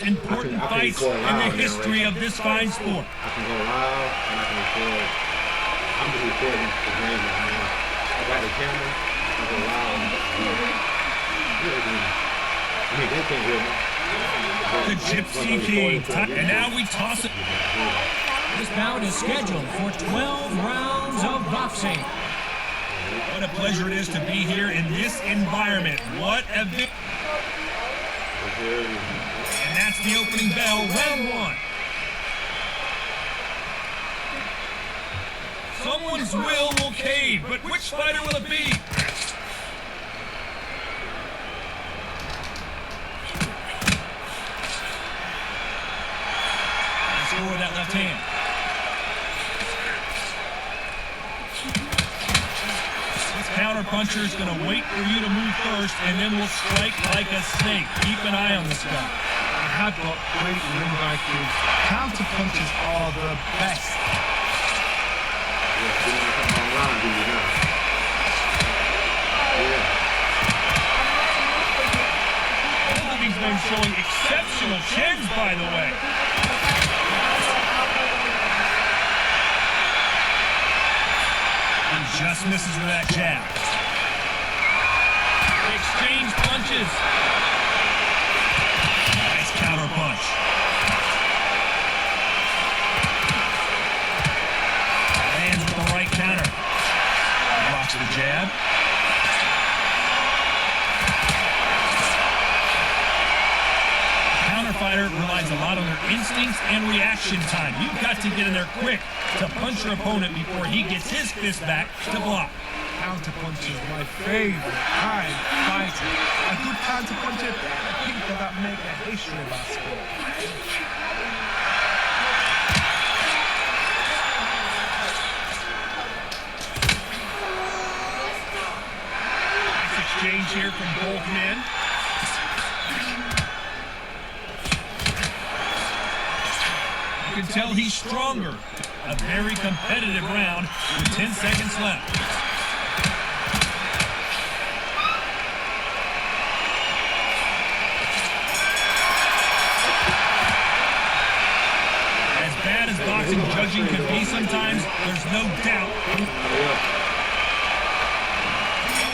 important fights in the history of this fine sport. I can go live and I can record. I'm just recording the game right now. I got the camera. I go live. I mean, they can't hear me. The Gypsy King, and now we toss it. This bout is scheduled for 12 rounds of boxing. What a pleasure it is to be here in this environment. What a victory. And that's the opening bell, round one. Someone's will cave, but which fighter will it be? Score that left hand. This counter puncher is going to wait for you to move first, and then will strike like a snake. Keep an eye on this guy. He had got great ring IQ. Counter punches are the best. Both of these men showing exceptional chins, by the way. Just misses with that jab. Exchange punches. Nice counter punch. Lands with the right counter. Blocks the jab. Counter fighter relies a lot on their instincts and reaction time. You've got to get in there quick to punch your opponent before he gets his fist back to block. Counter punch is my favorite kind of fighter. A good counter puncher, people that make a history of our sport. Nice exchange here from both men. You can tell he's stronger. A very competitive round with 10 seconds left. As bad as boxing judging can be sometimes, there's no doubt. Oh,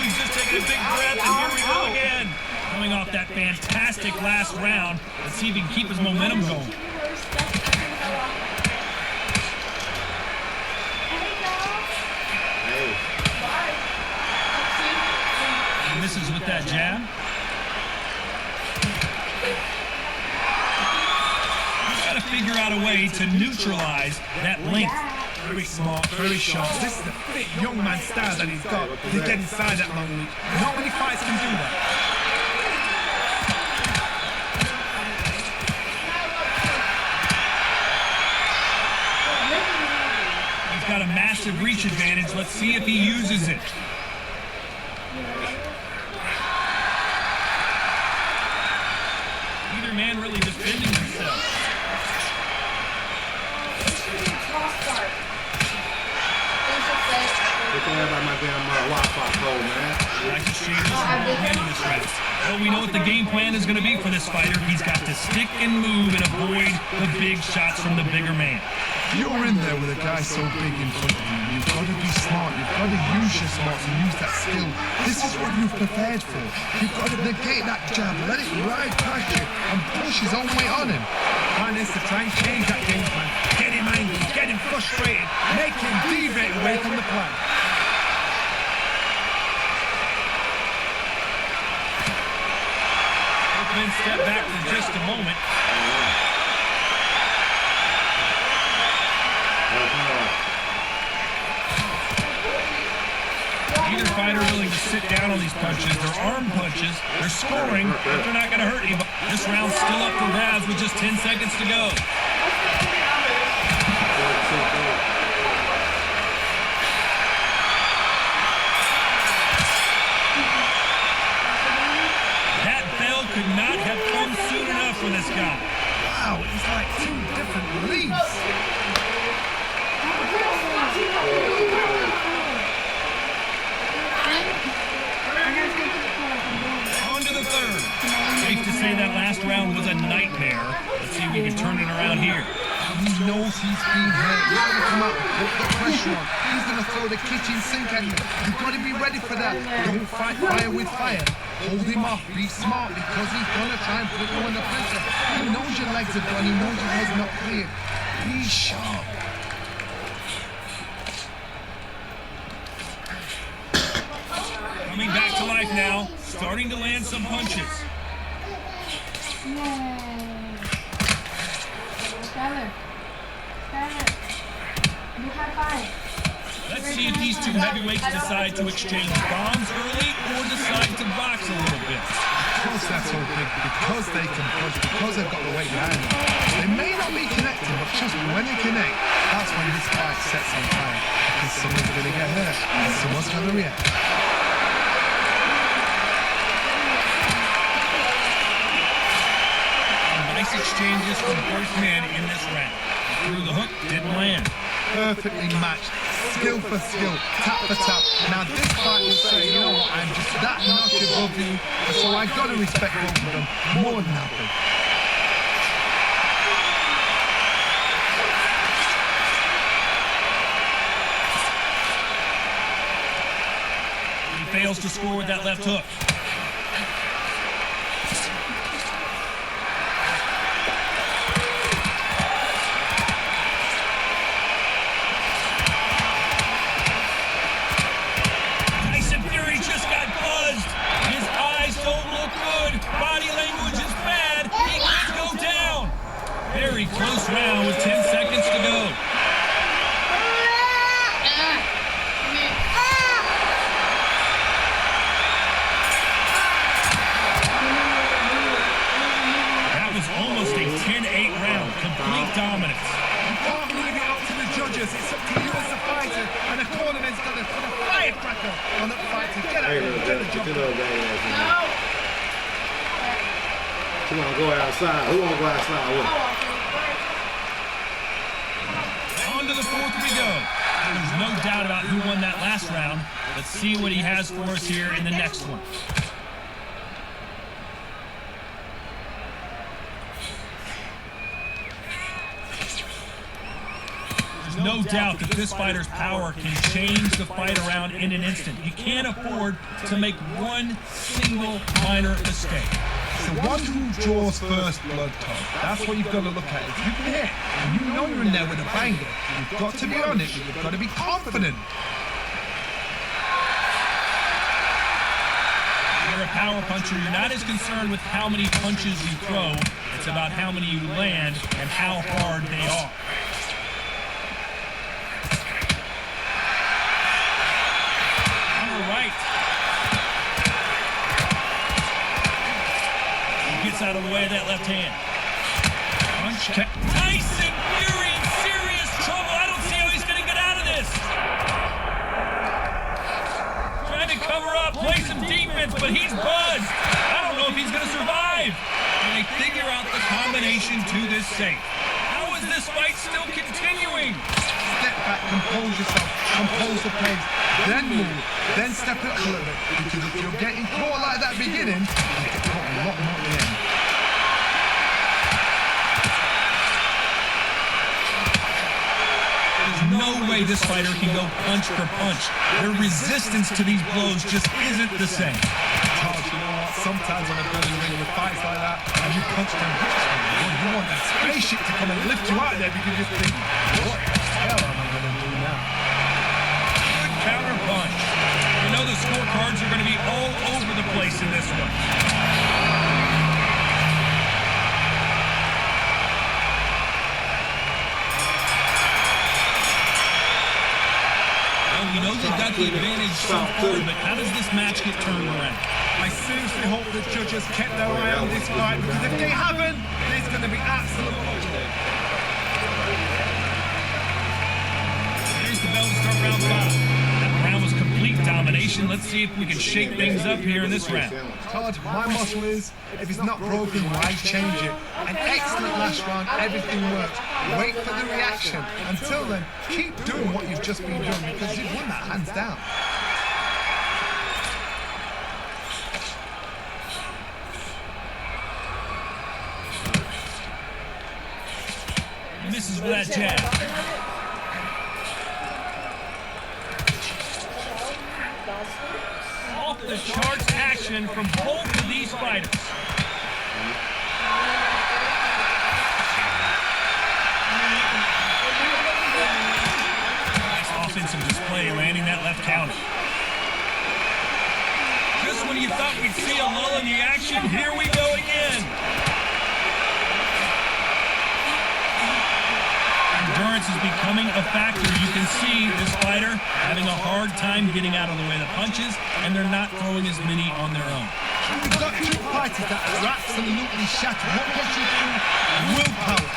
he's just taking a big breath, and here we go again. Coming off that fantastic last round, let's see if he can keep his momentum going. Misses with that jab. He's got to figure out a way to neutralize that length. Very smart, very sharp. This is the fit young man style that he's got. He's getting inside that long reach. Not many fights can do that. He's got a massive reach advantage. Let's see if he uses it. Either man really defending himself. Nice exchanges from both men in this round. Well, we know what the game plan is going to be for this fighter. He's got to stick and move and avoid the big shots from the bigger man. You're in there with a guy so big in front of you. You've got to be smart. You've got to use your smarts and use that skill. This is what you've prepared for. You've got to negate that jab, let it ride past you, and push his own weight on him. Plan is to try and change that game plan. Get him angry, get him frustrated, make him deviate away from the plan. Both men step back for just a moment. Either fighter willing to sit down on these punches. They're arm punches. They're scoring, but they're not going to hurt you. This round's still up for grabs with just 10 seconds to go. That bell could not have come soon enough for this guy. Wow, it's like two different leagues. On to the third. Safe to say that last round was a nightmare. Let's see if we can turn it around here. He knows he's been hurt. He's going to come out and put the pressure on. He's going to throw the kitchen sink at you. You've got to be ready for that. Don't fight fire with fire. Hold him off. Be smart because he's going to try and put you under pressure. He knows your legs are gone. He knows your head's not clear. Be sharp. Coming back to life now. Starting to land some punches. Let's see if these two heavyweights decide to exchange bombs early or decide to box a little bit. Because they're so big, because they can punch, because they've got the weight behind them. They may not be connected, but trust me, when they connect, that's when this fight sets on fire. Because someone's going to get hurt, and someone's going to react. Nice exchanges from both men in this round. Through the hook, didn't land. Perfectly matched, skill for skill, tap for tap. Now this fight will say, you know what, I'm just that notch above you, so I got to respect both of them more than happy. He fails to score with that left hook. Very close round with 10 seconds to go. That was almost a 10-8 round. Complete dominance. You can't leave it up to the judges. It's up to you as a fighter. And the cornerman's got to put a firecracker on that fight to get out and get the job done. Who want to go outside? Who want to go outside with? On to the fourth we go. There's no doubt about who won that last round. Let's see what he has for us here in the next one. There's no doubt that this fighter's power can change the fight around in an instant. You can't afford to make one single minor mistake. The one who draws first blood, Todd, that's what you've got to look at. If you can hit, and you know you're in there with a banger, you've got to be on it, you've got to be confident. You're a power puncher. You're not as concerned with how many punches you throw. It's about how many you land and how hard they are. All right. Gets out of the way of that left hand. Punch. Tyson Fury in serious trouble. I don't see how he's going to get out of this. Trying to cover up, play some defense, but he's buzzed. I don't know if he's going to survive. And they figure out the combination to this safe. How is this fight still continuing? Step back, compose yourself, compose the pace, then move, then step it up a little bit. Because if you're getting caught like that beginning, you get caught a lot more at the end. There's no way this fighter can go punch for punch. Their resistance to these blows just isn't the same. Todd, you know what? Sometimes when I've been in the ring with fights like that, and you punch them, you want that spaceship to come and lift you out of there because you think, what the hell am I going to do now? Good counter punch. You know the scorecards are going to be all over the place in this one. Well, we know they've got the advantage so far, but how does this match get turned around? I seriously hope the judges kept their eye on this fight, because if they haven't, there's going to be absolute bullshit. There's the bell to start round 5. That round was complete domination. Let's see if we can shake things up here in this round. Todd, my motto is, if it's not broken, why change it? An excellent last round, everything works. Wait for the reaction. Until then, keep doing what you've just been doing, because you've won that hands down. misses with that jab. Off the charts action from both of these fighters. Nice offensive display, landing that left counter. Just when you thought we'd see a lull in the action, here we go again. Endurance is becoming a factor. You can see this fighter having a hard time getting out of the way of the punches, and they're not throwing as many on their own. We've got two fighters that are absolutely shattered. What gets you through? Willpower.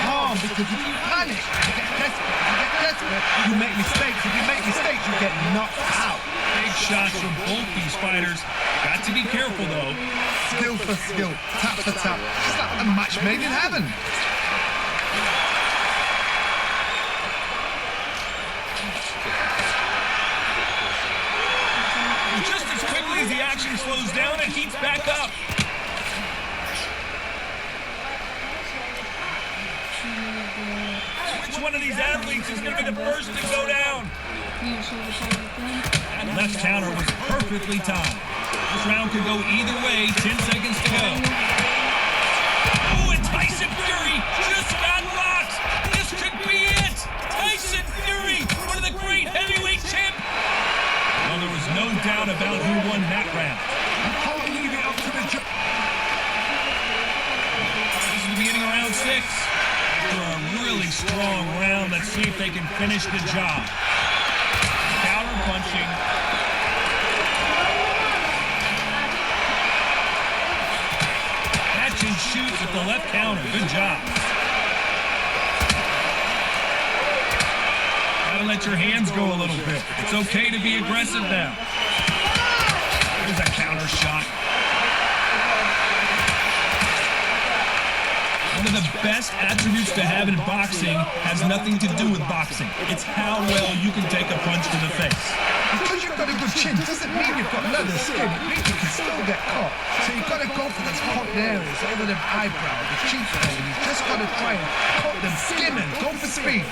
Calm, because if you panic, you get desperate, you make mistakes. If you make mistakes, you get knocked out. Big shots from both these fighters. Got to be careful, though. Skill for skill, tap for tap. Just like a match made in heaven. Just as quickly as the action slows down, it heats back up. Which one of these athletes is going to be the first to go down? That left counter was perfectly timed. This round could go either way. 10 seconds to go. Oh, and Tyson Fury just got locked. This could be it. Tyson Fury, one of the great heavyweight champions. Well, there was no doubt about who won that round. This is the beginning of round 6. After a really strong round, let's see if they can finish the job. Counter punching. Catch and shoots at the left counter. Good job. Gotta let your hands go a little bit. It's okay to be aggressive now. There's a counter shot. One of the best attributes to have in boxing has nothing to do with boxing. It's how well you can take a punch to the face. Because you've got a good chin doesn't mean you've got leather skin. It means you can still get caught. So you've got to go for those hot areas over the eyebrow, the cheekbone. You've just got to try and cut them, skim them, go for speed.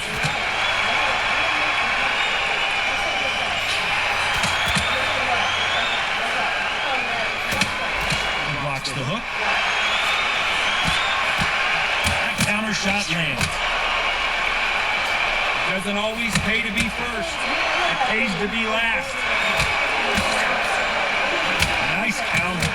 Blocks the hook. Counter shot lands. Doesn't always pay to be first. It pays to be last. Nice counter.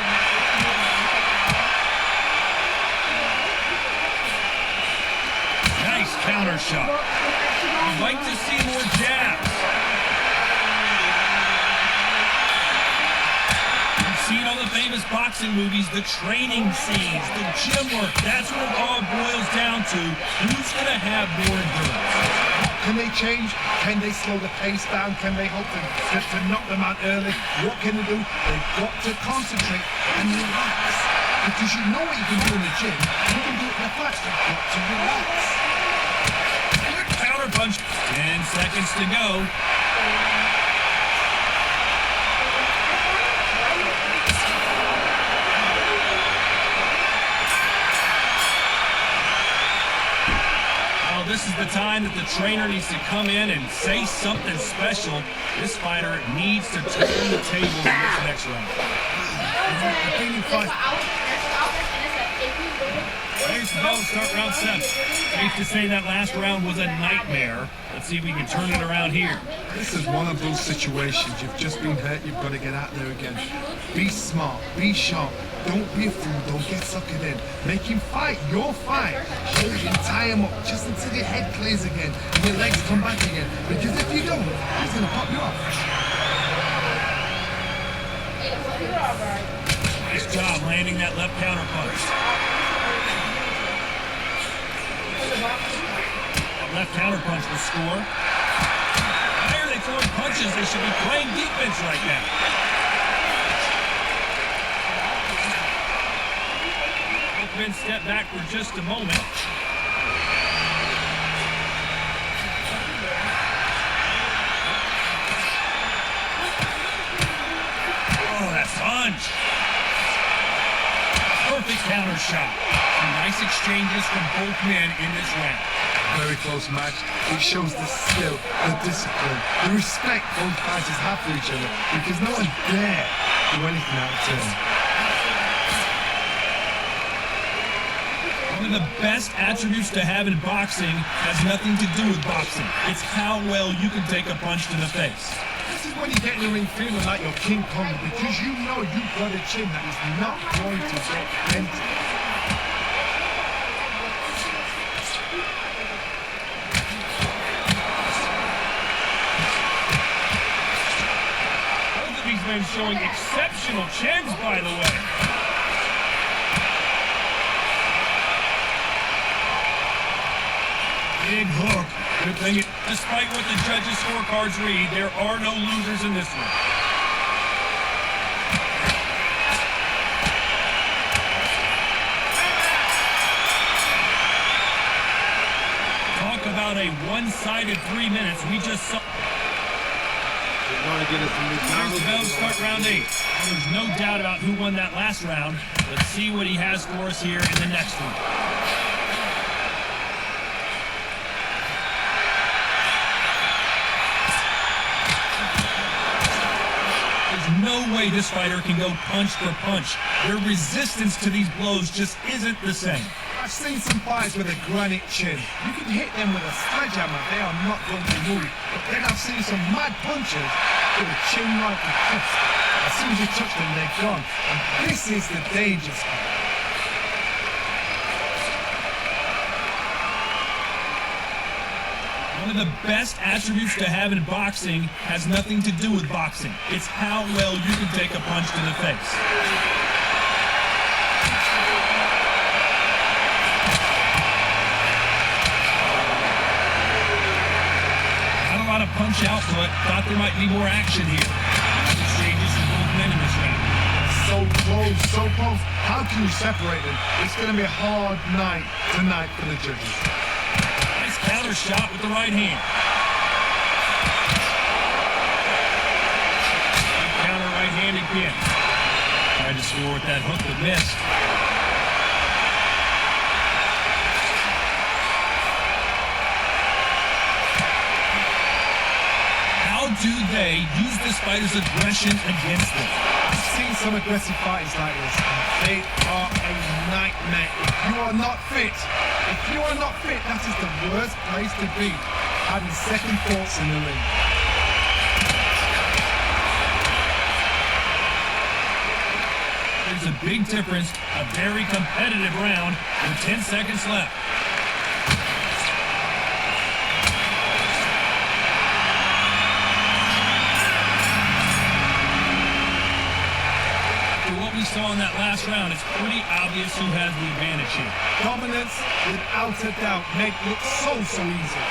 Nice counter shot. I'd like to see more jabs. Seen all the famous boxing movies, the training scenes, the gym work. That's what it all boils down to. Who's going to have more endurance? Can they change? Can they slow the pace down? Can they hope to knock them out early? What can they do? They've got to concentrate and relax. Because you know what you can do in the gym. You can do it in the fight. You've got to relax. Counter punch. 10 seconds to go. This is the time that the trainer needs to come in and say something special. This fighter needs to turn the tables in this next round. There's the bell to start round 7. Safe to say that last round was a nightmare. Let's see if we can turn it around here. This is one of those situations. You've just been hurt. You've got to get out there again. Be smart. Be sharp. Don't be a fool. Don't get suckered in. Make him fight your fight. You can tie him up just until your head clears again and your legs come back again. Because if you don't, he's going to pop you off. Nice job landing that left counter punch. That left counter punch will score. Why are they throwing punches? They should be playing defense right now. Ben step back for just a moment. Oh, that punch. Perfect counter shot. Some nice exchanges from both men in this round. Very close match. It shows the skill, the discipline, the respect both fighters have for each other because no one dare do anything out of turn. One of the best attributes to have in boxing has nothing to do with boxing. It's how well you can take a punch to the face. This is when you get in the ring feeling like you're King Kong because you know you've got a chin that is not going to get dented. Both of these men showing exceptional chins, by the way. Big hook. Good thing despite what the judges' scorecards read, there are no losers in this one. Talk about a one-sided 3 minutes. We just saw. Here's the bell start round 8. There's no doubt about who won that last round. Let's see what he has for us here in the next one. No way this fighter can go punch for punch. Their resistance to these blows just isn't the same. I've seen some fighters with a granite chin. You can hit them with a sledgehammer, they are not going to move. But then I've seen some mad punchers with a chin like a fist. As soon as you touch them, they're gone. And this is the danger spot. One of the best attributes to have in boxing has nothing to do with boxing. It's how well you can take a punch to the face. Not a lot of punch output. Thought there might be more action here. Exchanges from both men in this round. So close, so close. How can you separate them? It's going to be a hard night tonight for the judges. Counter shot with the right hand. Counter right hand again. Tried to score with that hook but missed. How do they use this fighter's aggression against them? I've seen some aggressive fighters like this, and they are a nightmare. If you are not fit, that is the worst place to be, having second thoughts in the ring. There's a big difference, a very competitive round with 10 seconds left. Saw in that last round, it's pretty obvious who has the advantage here. Dominance, without a doubt, make it look so easy.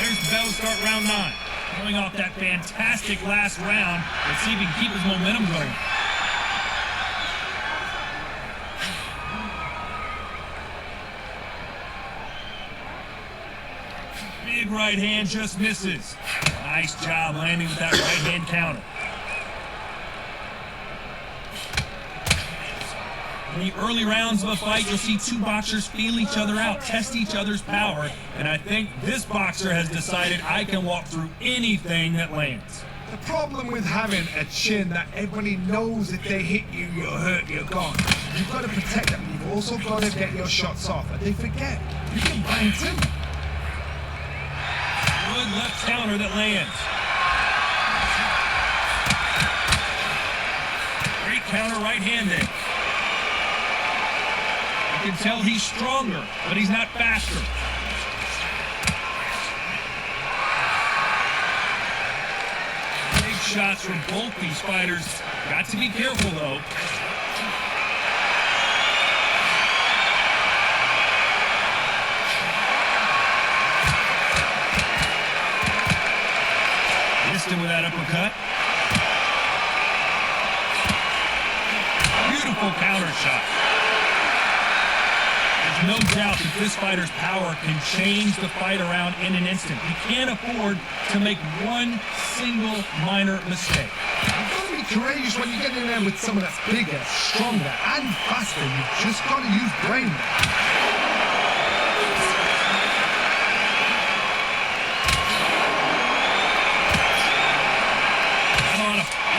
There's the bell to start round 9. Coming off that fantastic last round, let's see if he can keep his momentum going. Big right hand just misses. Nice job landing with that right hand counter. In the early rounds of a fight, you'll see two boxers feel each other out, test each other's power, and I think this boxer has decided I can walk through anything that lands. The problem with having a chin that everybody knows if they hit you, you're hurt, you're gone. You've got to protect them. You've also got to get your shots off, and they forget. You can bang timber. Good left counter that lands. Great counter right-handed. You can tell he's stronger, but he's not faster. Big shots from both these fighters. Got to be careful, though. With that uppercut. Beautiful counter shot. There's no doubt that this fighter's power can change the fight around in an instant. He can't afford to make one single minor mistake. You've got to be courageous when you get in there with someone that's bigger, stronger, and faster. You've just got to use brain.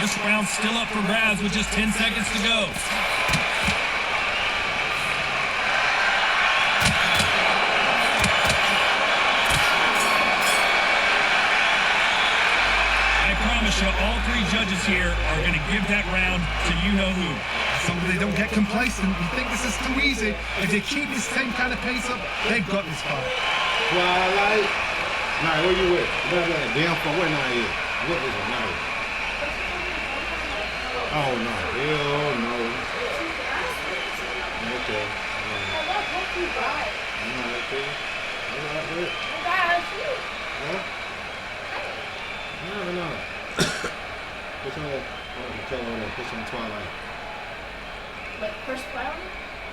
This round's still up for grabs with just 10 seconds to go. I promise you, all three judges here are going to give that round to you-know-who. So they don't get complacent. You think this is too easy. If they keep this same kind of pace up, they've got this fight. Twilight. Nah, where you with? Damn for where now is? What is it now? Oh no, hell no. Okay. No. Put some Twilight. Like first round?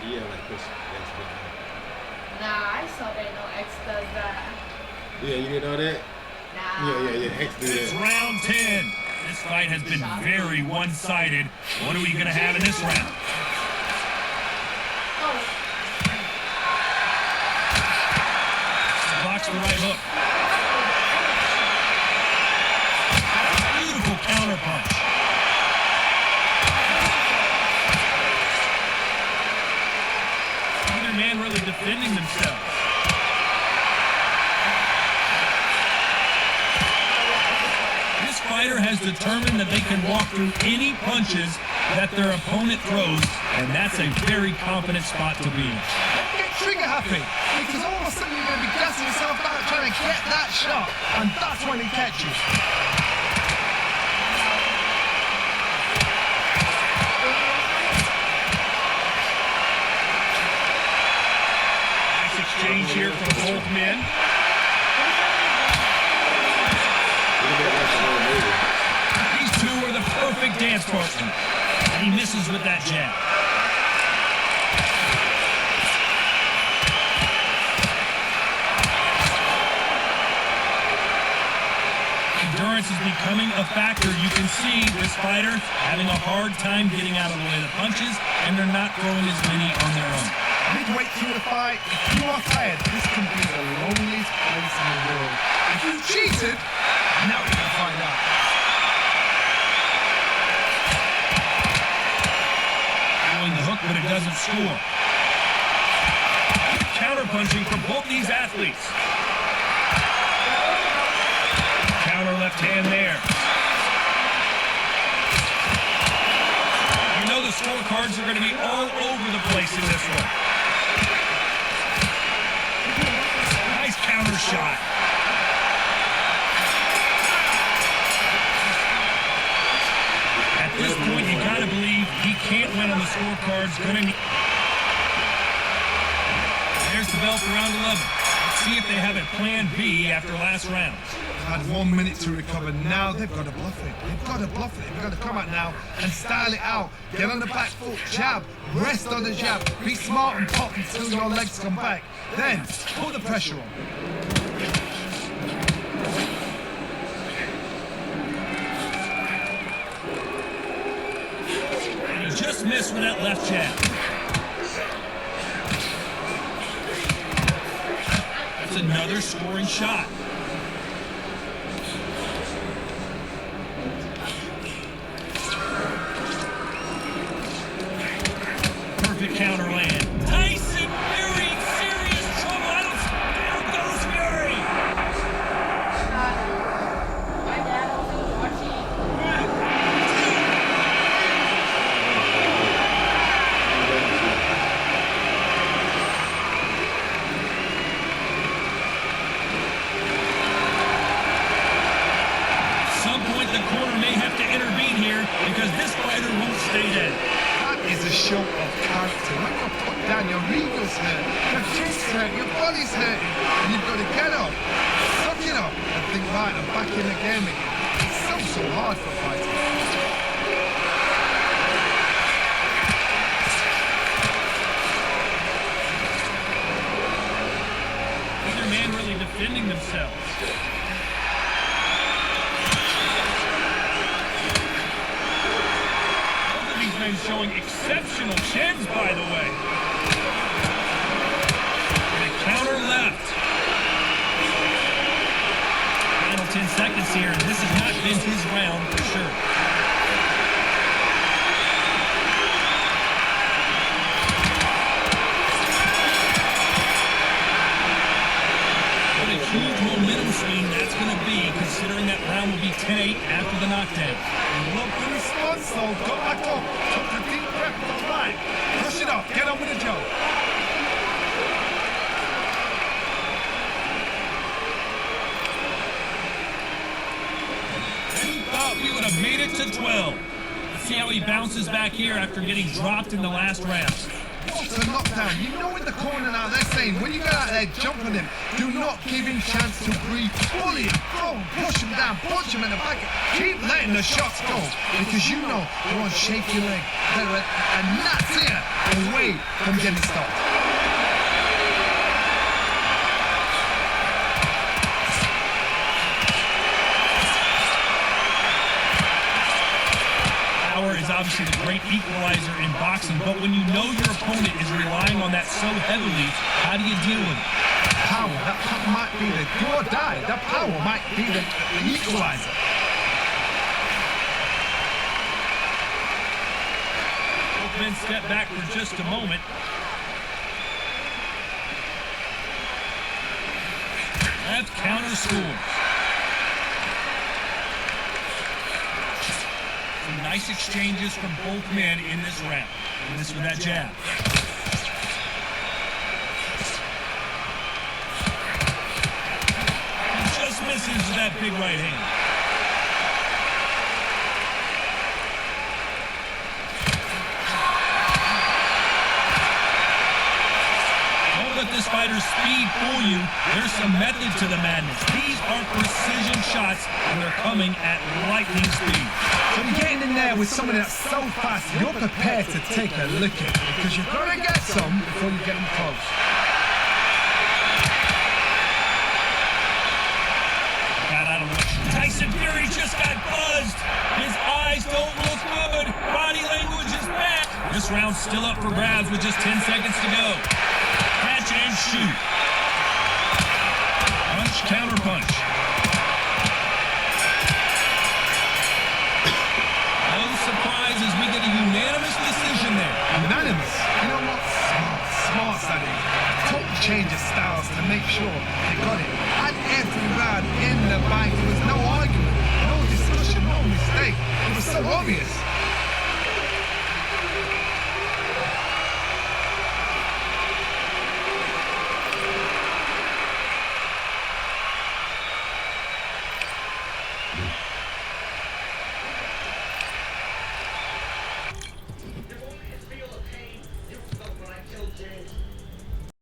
Yeah, like push X. Nah, I saw that no X does that. Yeah, you didn't know that? Nah. Yeah, X did It's that. round 10. This fight has been very one-sided. What are we going to have in this round? Blocks the right hook. Beautiful counter punch. Neither man really defending themselves. Fighter has determined that they can walk through any punches that their opponent throws, and that's a very confident spot to be in. Get trigger happy, because all of a sudden you're going to be gassing yourself out trying to get that shot, and that's when he catches. Nice exchange here from both men. These two are the perfect dance partner. He misses with that jab. Endurance is becoming a factor. You can see this fighter having a hard time getting out of the way of the punches, and they're not throwing as many on their own. Midway through the fight, if you are tired, this can be the loneliest place in the world. If you cheated, now you're going to find out. Throwing the hook, but it doesn't score. Counter-punching for both these athletes. Counter left hand there. You know the scorecards are going to be all over the place in this one. Nice counter shot. At this point, you got to believe he can't win on the scorecards. There's the bell for round 11. Let's see if they have a plan B after last round. Had 1 minute to recover. Now they've got to bluff it. They've got to bluff it. They've got to come out now and style it out. Get on the back foot, jab, rest on the jab. Be smart and pop until your legs come back. Then put the pressure on. And he just missed with that left jab. That's another scoring shot. Perfect counter land. Tyson Fury in serious trouble. There goes Fury. My dad was watching. At some point, the corner may have to intervene here because this fighter won't stay dead. That is a show of character. When you're put down, your ego's hurt, your chest's hurt, your body's hurting, and you've got to get up, suck it up, and think, right, I'm back in the game again. It's so hard for fighters. men showing exceptional chins, by the way. And a counter left. Final 10 seconds here, and this has not been his round for sure. What a huge momentum swing that's going to be, considering that round will be 10-8 after the knockdown. Love the response, though. Got back up. Took a deep breath. All right. Push it off. Get on with the job. Thought we would have made it to 12. Let's see how he bounces back here after getting dropped in the last round. It's a knockdown. You know in the corner now, they're saying, when you get out there jumping him, do not give him chance to breathe. Bully him, throw him, push him down, punch him in the back. Keep letting the shots go, because you know you want to shake your leg. And that's it, away from getting stopped. Power is obviously the great equalizer in boxing, but when you know your opponent is relying on that so heavily, how do you deal with it? Power, that might be the do or die. That power might be the equalizer. Both men step back for just a moment. Left counter scores. Some nice exchanges from both men in this round. And this with that jab. He just misses that big right hand. Don't let this fighter's speed fool you. There's some method to the madness. These are precision shots, and they're coming at lightning speed. So you're getting in there with somebody that's so fast, you're prepared to take a licking, because you're going to get some before you get them close. Got out of the way. Tyson Fury just got buzzed. His eyes don't look good. Body language is bad. This round's still up for grabs with just 10 seconds to go. Catch and shoot. Punch, counter punch. No surprises, we get a unanimous decision there. Unanimous. You know what? Smart, Sonny. Total change of styles to make sure they got it. And every round in the fight, there was no argument, no discussion, no mistake. It was so obvious.